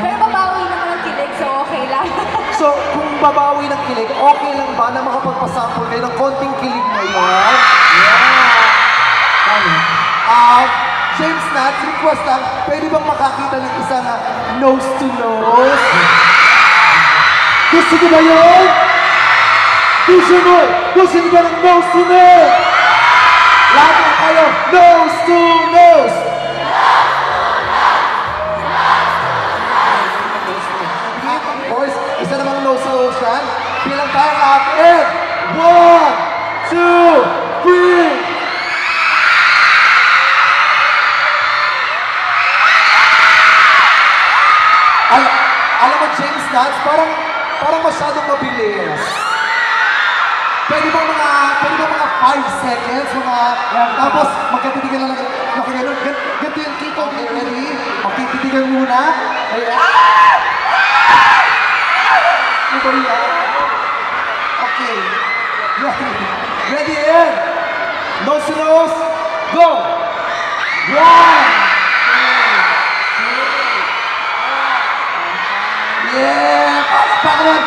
Pero babawi naman ang kilig, so okay lang. So, kung babawi ng kilig, okay lang ba na makapagpasample kayo ng konting kilig ngayon? Yeah! James Nats, request lang, pwede bang makakita ng isa na nose to nose? Gusto ko ba yun? Gusto mo? Gusto niyo ba ng nose to nose? Lahat na kayo, nose to nose! Boys, isa namang nose to nose yan. Bilang tayo lahat in 1, 2, 3! Alam mo, James Nats, parang masyadong mabilis. Pwede ba mga 5 seconds, tapos magkatitigan lang, ganito yung Kiko, okay, ready? Magtititigan muna. Okay. Ready, in. Nose to nose, go! 1! Yeah! Palakpakan!